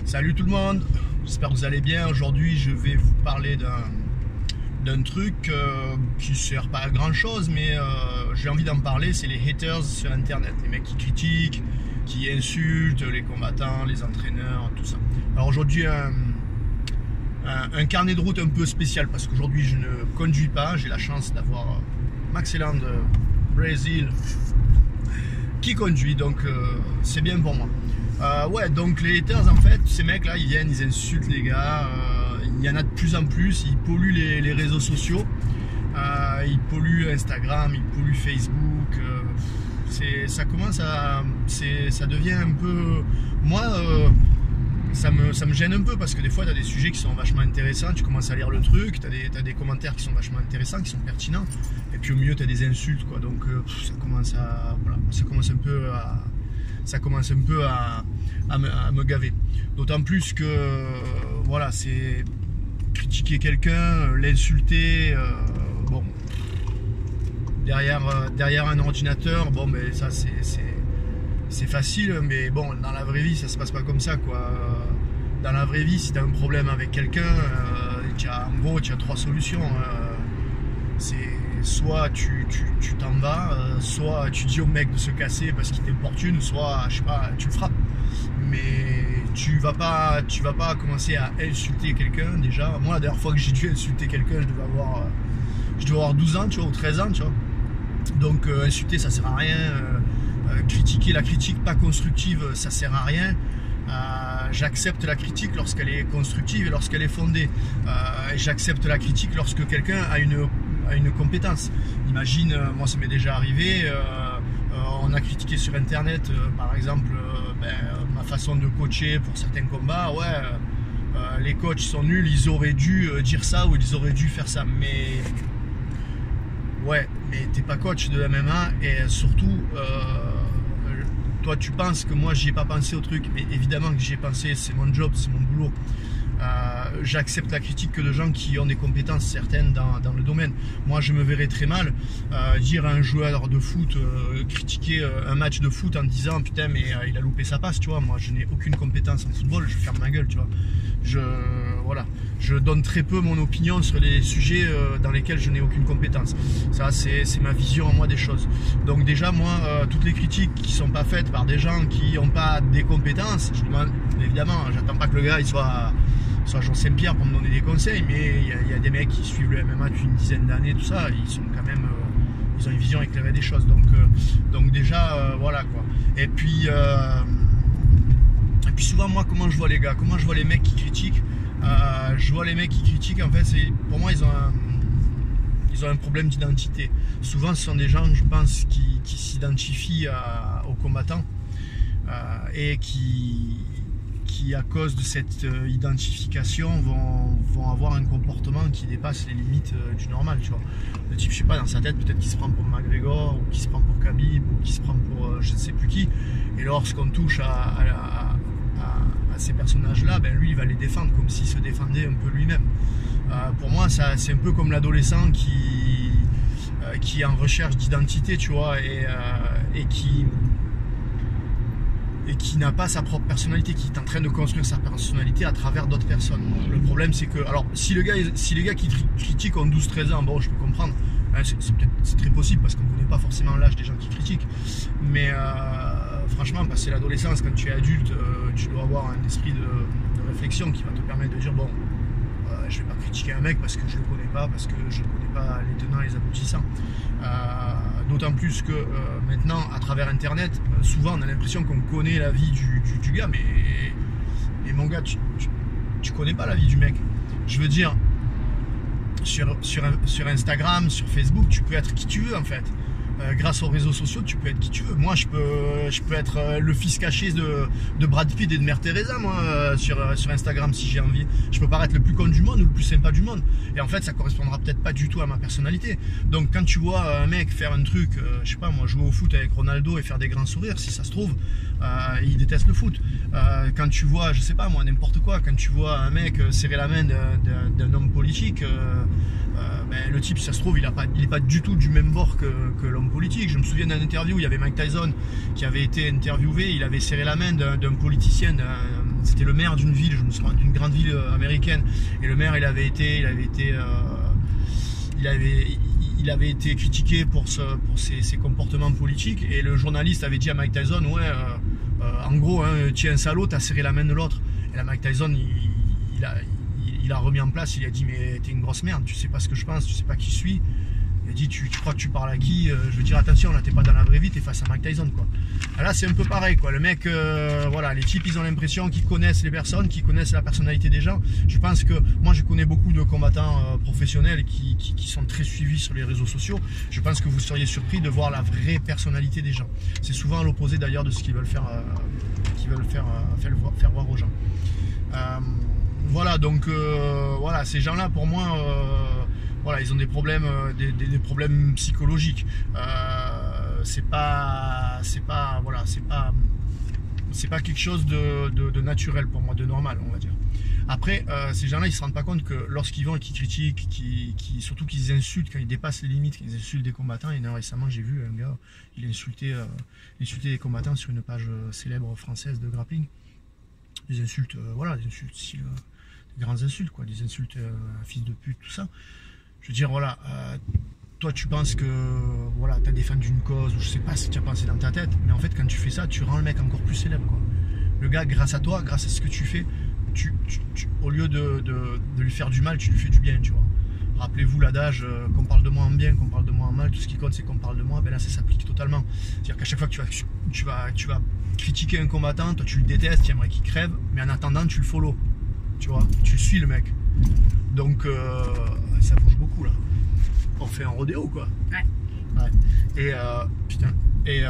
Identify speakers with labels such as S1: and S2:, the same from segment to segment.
S1: Salut tout le monde, j'espère que vous allez bien. Aujourd'hui je vais vous parler d'un truc qui sert pas à grand chose, mais j'ai envie d'en parler. C'est les haters sur internet, les mecs qui critiquent, qui insultent les combattants, les entraîneurs, tout ça. Alors aujourd'hui un carnet de route un peu spécial parce qu'aujourd'hui je ne conduis pas. J'ai la chance d'avoir Maxelan de Brésil qui conduit, donc c'est bien pour moi. Ouais, donc les haters, en fait, ces mecs là, ils viennent, ils insultent les gars. Il y en a de plus en plus, ils polluent les réseaux sociaux, ils polluent Instagram, ils polluent Facebook. Ça commence à, ça devient un peu, moi ça me gêne un peu parce que des fois tu as des sujets qui sont vachement intéressants, tu commences à lire le truc, tu as des commentaires qui sont vachement intéressants, qui sont pertinents, et puis au milieu tu as des insultes, quoi. Donc ça commence un peu à me gaver. D'autant plus que voilà, c'est critiquer quelqu'un, l'insulter, bon, derrière un ordinateur, bon, mais ça c'est facile, mais bon, dans la vraie vie ça se passe pas comme ça, quoi. Dans la vraie vie, si tu as un problème avec quelqu'un, en gros tu as trois solutions. C'est soit tu t'en vas, soit tu dis au mec de se casser parce qu'il t'importune, soit je sais pas, tu le frappes. Mais tu vas pas commencer à insulter quelqu'un. Déjà, moi la dernière fois que j'ai dû insulter quelqu'un, je devais avoir 12 ans, tu vois, ou 13 ans, tu vois. Donc insulter ça sert à rien, critiquer, la critique pas constructive ça sert à rien. J'accepte la critique lorsqu'elle est constructive et lorsqu'elle est fondée. J'accepte la critique lorsque quelqu'un a une compétence. Imagine, moi ça m'est déjà arrivé, on a critiqué sur internet par exemple ma façon de coacher pour certains combats. Ouais, les coachs sont nuls, ils auraient dû dire ça ou ils auraient dû faire ça. Mais ouais, mais t'es pas coach de MMA et surtout toi tu penses que moi j'y ai pas pensé au truc, mais évidemment que j'y ai pensé, c'est mon job, c'est mon boulot. J'accepte la critique que de gens qui ont des compétences certaines dans le domaine. Moi je me verrais très mal dire à un joueur de foot, critiquer un match de foot en disant putain mais il a loupé sa passe, tu vois. Moi je n'ai aucune compétence en football, je ferme ma gueule, tu vois. Voilà, je donne très peu mon opinion sur les sujets dans lesquels je n'ai aucune compétence. Ça c'est ma vision à moi des choses. Donc déjà moi toutes les critiques qui sont pas faites par des gens qui n'ont pas des compétences, je demande, évidemment j'attends pas que le gars il soit Jean Saint-Pierre pour me donner des conseils, mais il y a des mecs qui suivent le MMA depuis une dizaine d'années, tout ça, ils sont quand même, ils ont une vision éclairée des choses. Donc déjà voilà quoi. Et puis souvent moi comment je vois les gars, comment je vois les mecs qui critiquent, je vois les mecs qui critiquent, en fait pour moi ils ont un problème d'identité. Souvent ce sont des gens, je pense, qui s'identifient aux combattants et qui à cause de cette identification vont avoir un comportement qui dépasse les limites du normal, tu vois. Le type, je sais pas, dans sa tête peut-être qu'il se prend pour McGregor, ou qu'il se prend pour Khabib, ou qu'il se prend pour je ne sais plus qui, et lorsqu'on touche à ces personnages là, ben lui il va les défendre comme s'il se défendait un peu lui-même. Pour moi c'est un peu comme l'adolescent qui est en recherche d'identité, tu vois, et qui n'a pas sa propre personnalité, qui est en train de construire sa personnalité à travers d'autres personnes. Le problème c'est que, alors si les gars qui critiquent ont 12-13 ans, bon je peux comprendre, hein, c'est très possible parce qu'on ne connaît pas forcément l'âge des gens qui critiquent, mais franchement passer l'adolescence, quand tu es adulte, tu dois avoir un esprit de réflexion qui va te permettre de dire bon, je vais pas critiquer un mec parce que je le connais pas, parce que je ne connais pas les tenants et les aboutissants. D'autant plus que maintenant à travers internet, souvent on a l'impression qu'on connaît la vie du gars, mais mon gars, tu connais pas la vie du mec. Je veux dire, sur Instagram, sur Facebook, tu peux être qui tu veux en fait. Grâce aux réseaux sociaux, tu peux être qui tu veux. Moi, je peux être le fils caché de Brad Pitt et de Mère Teresa, moi, sur Instagram, si j'ai envie. Je peux paraître le plus con du monde ou le plus sympa du monde. Et en fait, ça correspondra peut-être pas du tout à ma personnalité. Donc, quand tu vois un mec faire un truc, je sais pas, moi, jouer au foot avec Ronaldo et faire des grands sourires, si ça se trouve, il déteste le foot. Quand tu vois, je sais pas, moi, n'importe quoi, quand tu vois un mec serrer la main d'un homme politique, ben, le type, si ça se trouve, il est pas du tout du même bord que l'homme politique. Je me souviens d'une interview, il y avait Mike Tyson qui avait été interviewé, il avait serré la main d'un politicien, c'était le maire d'une ville, je me souviens, d'une grande ville américaine, et le maire il avait été critiqué pour ses comportements politiques, et le journaliste avait dit à Mike Tyson, ouais, en gros, hein, tu es un salaud, t'as serré la main de l'autre. Et là, Mike Tyson, il a remis en place, il a dit, mais t'es une grosse merde, tu sais pas ce que je pense, tu sais pas qui je suis. Il a dit, tu crois que tu parles à qui? Je veux dire, attention, là, t'es pas dans la vraie vie, t'es face à Mike Tyson, quoi. Et là, c'est un peu pareil, quoi. Le mec, voilà, les types, ils ont l'impression qu'ils connaissent les personnes, qu'ils connaissent la personnalité des gens. Je pense que, moi, je connais beaucoup de combattants professionnels qui sont très suivis sur les réseaux sociaux. Je pense que vous seriez surpris de voir la vraie personnalité des gens. C'est souvent à l'opposé, d'ailleurs, de ce qu'ils veulent faire voir aux gens. Voilà, donc, voilà, ces gens-là, pour moi, voilà, ils ont des problèmes, des problèmes psychologiques. C'est pas quelque chose de naturel pour moi, de normal, on va dire. Après, ces gens-là, ils se rendent pas compte que lorsqu'ils vont et qu'ils critiquent, surtout qu'ils insultent, quand ils dépassent les limites, qu'ils insultent des combattants. Et récemment, j'ai vu un gars, il insultait des combattants sur une page célèbre française de grappling. Des insultes, voilà, des insultes, des grandes insultes, quoi, des insultes fils de pute, tout ça. Je veux dire, voilà, toi tu penses que voilà, tu as défendu une cause, ou je sais pas ce que tu as pensé dans ta tête, mais en fait quand tu fais ça, tu rends le mec encore plus célèbre, quoi. Le gars, grâce à toi, grâce à ce que tu fais, au lieu de lui faire du mal, tu lui fais du bien, tu vois. Rappelez-vous l'adage, qu'on parle de moi en bien, qu'on parle de moi en mal, tout ce qui compte c'est qu'on parle de moi, ben là ça s'applique totalement. C'est-à-dire qu'à chaque fois que tu vas critiquer un combattant, toi tu le détestes, tu aimerais qu'il crève, mais en attendant tu le follow, tu vois, tu suis le mec. Donc ça bouge beaucoup là. On fait un rodéo, quoi. Ouais. Et putain. Et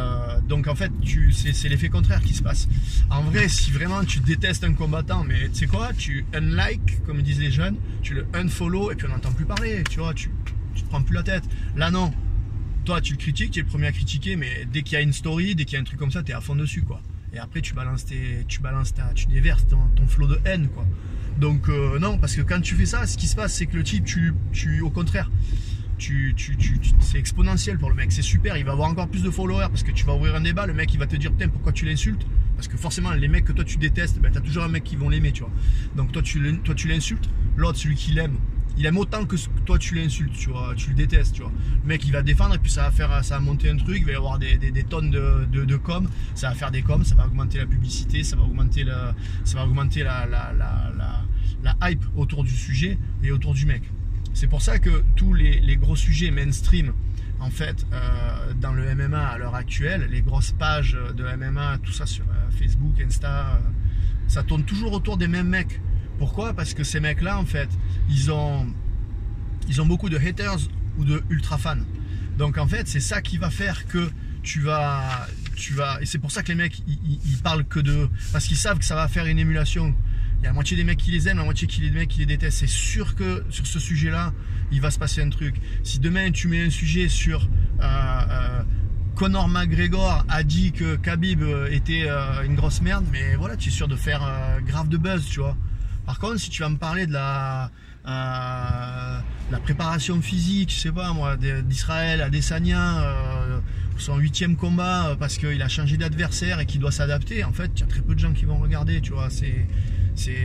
S1: donc en fait, c'est l'effet contraire qui se passe. En vrai, si vraiment tu détestes un combattant, mais tu sais quoi, tu unlike, comme disent les jeunes, tu le unfollow et puis on n'entend plus parler, tu vois, tu te prends plus la tête. Là non, toi tu le critiques, tu es le premier à critiquer, mais dès qu'il y a une story, dès qu'il y a un truc comme ça, tu es à fond dessus, quoi. Et après tu tu déverses ton flot de haine, quoi. Donc non, parce que quand tu fais ça, ce qui se passe, c'est que le type, au contraire, c'est exponentiel pour le mec, c'est super, il va avoir encore plus de followers parce que tu vas ouvrir un débat, le mec il va te dire putain pourquoi tu l'insultes, parce que forcément les mecs que toi tu détestes, ben, t'as toujours un mec qui vont l'aimer, tu vois. Donc toi tu l'insultes, l'autre celui qui l'aime, il aime autant que toi tu l'insultes, tu vois, tu le détestes, tu vois. Le mec il va défendre et puis ça va monter un truc, il va y avoir des tonnes de com, ça va faire des coms, ça va augmenter la publicité, ça va augmenter la hype autour du sujet et autour du mec. C'est pour ça que tous les gros sujets mainstream, en fait, dans le MMA à l'heure actuelle, les grosses pages de MMA, tout ça sur Facebook, Insta, ça tourne toujours autour des mêmes mecs. Pourquoi? Parce que ces mecs-là, en fait, ils ont beaucoup de haters ou de ultra fans. Donc en fait, c'est ça qui va faire que tu vas, et c'est pour ça que les mecs, ils parlent que de, parce qu'ils savent que ça va faire une émulation. Il y a la moitié des mecs qui les aiment, la moitié des mecs qui les détestent. C'est sûr que sur ce sujet-là, il va se passer un truc. Si demain tu mets un sujet sur Conor McGregor a dit que Khabib était une grosse merde, mais voilà, tu es sûr de faire grave de buzz, tu vois. Par contre, si tu vas me parler de la préparation physique, je sais pas moi, d'Israël Adesanya, son 8e combat parce qu'il a changé d'adversaire et qu'il doit s'adapter, en fait, il y a très peu de gens qui vont regarder, tu vois. C'est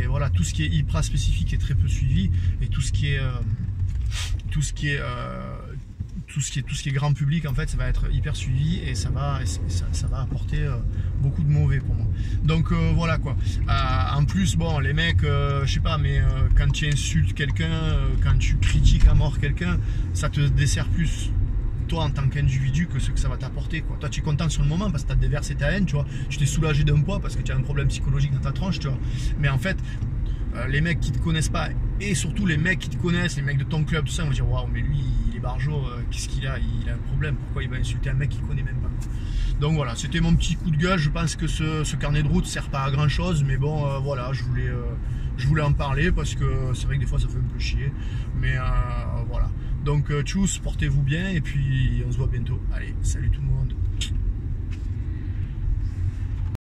S1: voilà, tout ce qui est hyper spécifique est très peu suivi, et tout ce qui est grand public, en fait, ça va être hyper suivi et ça va apporter beaucoup de mauvais pour moi. Donc voilà quoi. En plus, bon, les mecs, je sais pas, mais quand tu insultes quelqu'un, quand tu critiques à mort quelqu'un, ça te dessert plus toi en tant qu'individu que ce que ça va t'apporter, quoi. Toi tu es content sur le moment parce que tu as déversé ta haine, tu vois, tu t'es soulagé d'un poids parce que tu as un problème psychologique dans ta tronche, tu vois. Mais en fait, les mecs qui te connaissent pas, et surtout les mecs qui te connaissent, les mecs de ton club, tout ça, vont dire waouh, mais lui il est barjo, qu'est-ce qu'il a, il a un problème, pourquoi il va insulter un mec qu'il connaît même pas. Donc voilà, c'était mon petit coup de gueule. Je pense que ce carnet de route sert pas à grand chose, mais bon, voilà, je voulais en parler parce que c'est vrai que des fois ça fait un peu chier, mais voilà. Donc tchuss, portez-vous bien et puis on se voit bientôt. Allez, salut tout le monde.